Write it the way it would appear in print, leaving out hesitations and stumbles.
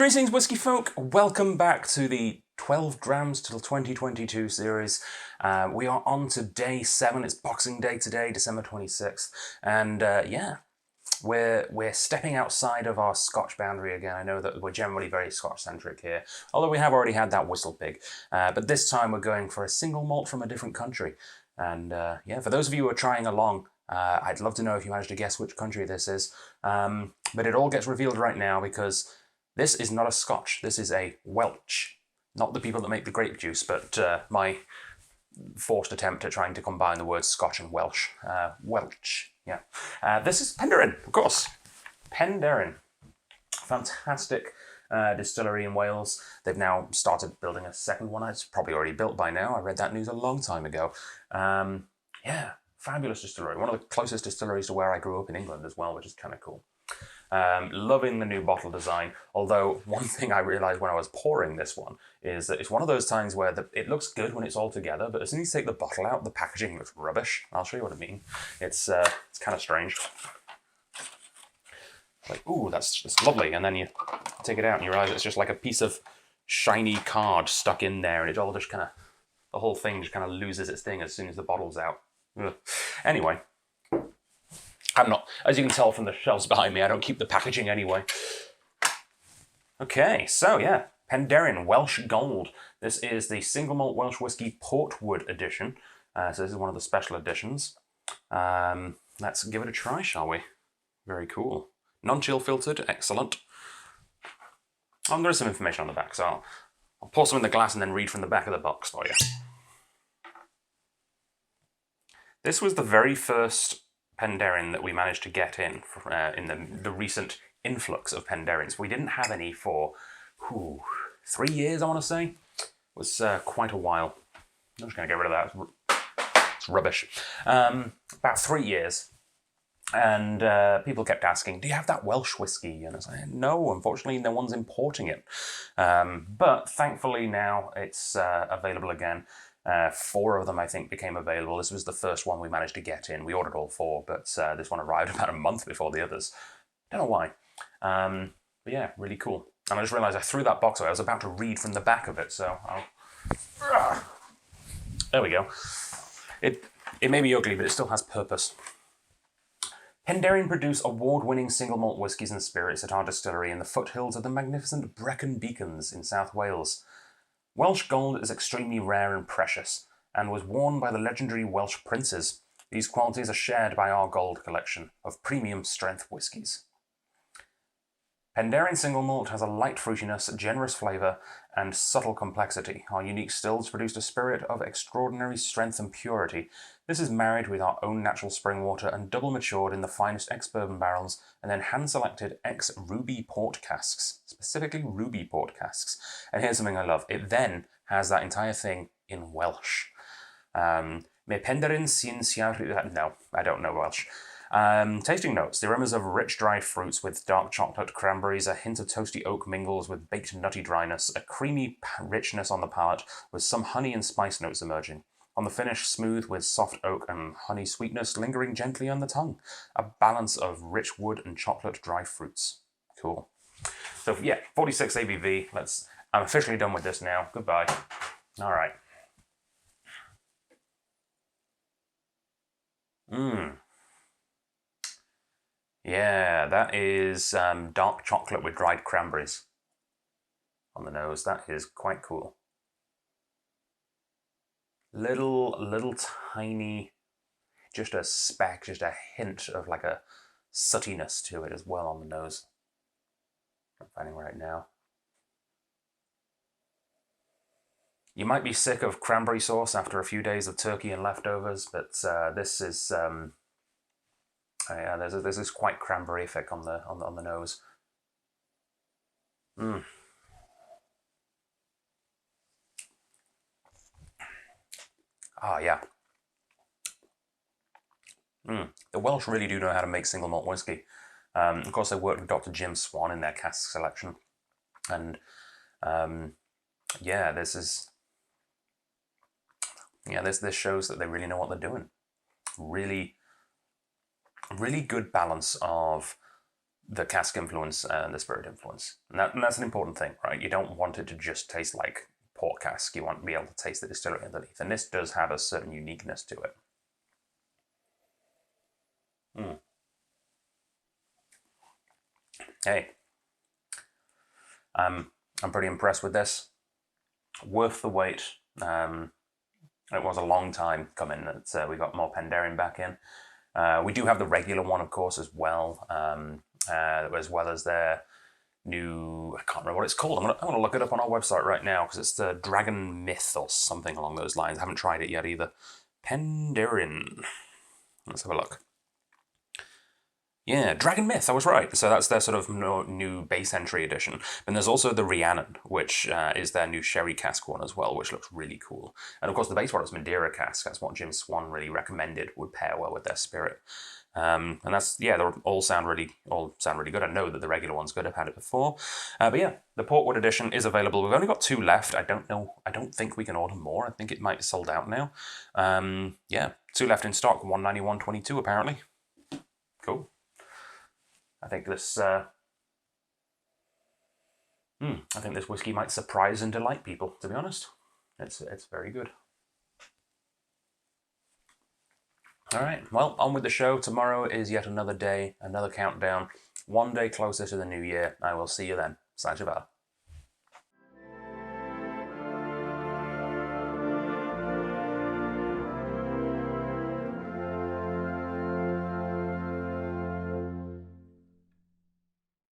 Greetings, whisky folk. Welcome back to the 12 Drams till 2022 series. We are on to day 7. It's Boxing Day today, December 26th. And yeah, we're stepping outside of our Scotch boundary again. I know that we're generally very Scotch-centric here, although we have already had that whistle pig. But this time we're going for a single malt from a different country. And yeah, for those of you who are trying along, I'd love to know if you managed to guess which country this is. But it all gets revealed right now because this is not a Scotch, this is a Welsh. Not the people that make the grape juice, but my forced attempt at trying to combine the words Scotch and Welsh. Welsh, yeah. This is Penderyn, of course. Penderyn. Fantastic distillery in Wales. They've now started building a second one. It's probably already built by now. I read that news a long time ago. Yeah, fabulous distillery. One of the closest distilleries to where I grew up in England as well, which is kind of cool. Loving the new bottle design, although one thing I realised when I was pouring this one is that it's one of those times where it looks good when it's all together, but as soon as you take the bottle out, the packaging looks rubbish. I'll show you what I mean. It's kind of strange. Like, ooh, that's lovely, and then you take it out and you realise it's just like a piece of shiny card stuck in there, and it all just kind of, the whole thing just kind of loses its thing as soon as the bottle's out. Ugh. Anyway. I'm not, as you can tell from the shelves behind me, I don't keep the packaging anyway. Okay, so yeah, Penderyn Welsh Gold. This is the single malt Welsh whisky Portwood edition. So this is one of the special editions. Let's give it a try, shall we? Very cool. Non-chill filtered, excellent. There is some information on the back, so I'll pour some in the glass and then read from the back of the box for you. This was the very first Penderyn that we managed to get in the recent influx of Penderyns. We didn't have any for 3 years, I want to say. It was quite a while. I'm just going to get rid of that. It's rubbish. About 3 years. And people kept asking, do you have that Welsh whiskey? And I was like, no, unfortunately, no one's importing it. But thankfully now it's available again. 4 of them, I think, became available. This was the first one we managed to get in. We ordered all 4, but this one arrived about a month before the others. Don't know why. But yeah, really cool. And I just realised I threw that box away. I was about to read from the back of it, so I'll... There we go. It may be ugly, but it still has purpose. Penderyn produce award-winning single malt whiskies and spirits at our distillery in the foothills of the magnificent Brecon Beacons in South Wales. Welsh gold is extremely rare and precious, and was worn by the legendary Welsh princes. These qualities are shared by our gold collection of premium strength whiskies. Penderyn single malt has a light fruitiness, generous flavour, and subtle complexity. Our unique stills produced a spirit of extraordinary strength and purity. This is married with our own natural spring water and double matured in the finest ex-bourbon barrels, and then hand-selected ex-ruby port casks, specifically ruby port casks. And here's something I love. It then has that entire thing in Welsh. Me Penderyn sy'n siawr... No, I don't know Welsh. Tasting notes. The aromas of rich dried fruits with dark chocolate, cranberries, a hint of toasty oak mingles with baked nutty dryness, a creamy richness on the palate with some honey and spice notes emerging. On the finish, smooth with soft oak and honey sweetness lingering gently on the tongue. A balance of rich wood and chocolate dry fruits. Cool. So yeah, 46 ABV. I'm officially done with this now. Goodbye. All right. Yeah, that is dark chocolate with dried cranberries on the nose. That is quite cool. Little tiny, just a speck, just a hint of like a sootiness to it as well on the nose. I'm finding right now. You might be sick of cranberry sauce after a few days of turkey and leftovers, but this is yeah, there's this quite cranberry-ific on the nose. Ah, yeah. The Welsh really do know how to make single malt whiskey. Of course, they worked with Dr. Jim Swan in their cask selection, and yeah, this shows that they really know what they're doing. Really good balance of the cask influence and the spirit influence. And that's an important thing, right? You don't want it to just taste like port cask. You want to be able to taste the distillery underneath. And this does have a certain uniqueness to it. Hey, I'm pretty impressed with this. Worth the wait. It was a long time coming that we got more Penderyn back in. We do have the regular one, of course, as well as their new, I can't remember what it's called. I'm gonna look it up on our website right now because it's the Dragon Myth or something along those lines. I haven't tried it yet either. Penderyn. Let's have a look. Yeah, Dragon Myth, I was right. So that's their sort of new base entry edition. And there's also the Rhiannon, which is their new sherry cask one as well, which looks really cool. And of course, the base one is Madeira cask. That's what Jim Swan really recommended would pair well with their spirit. And that's, yeah, they all sound really good. I know that the regular one's good. I've had it before. But yeah, the Portwood edition is available. We've only got 2 left. I don't think we can order more. I think it might be sold out now. Yeah, 2 left in stock. 191.22 apparently. Cool. I think this whiskey might surprise and delight people, to be honest. It's very good. All right, well, on with the show. Tomorrow is yet another day, another countdown. One day closer to the new year. I will see you then. Saint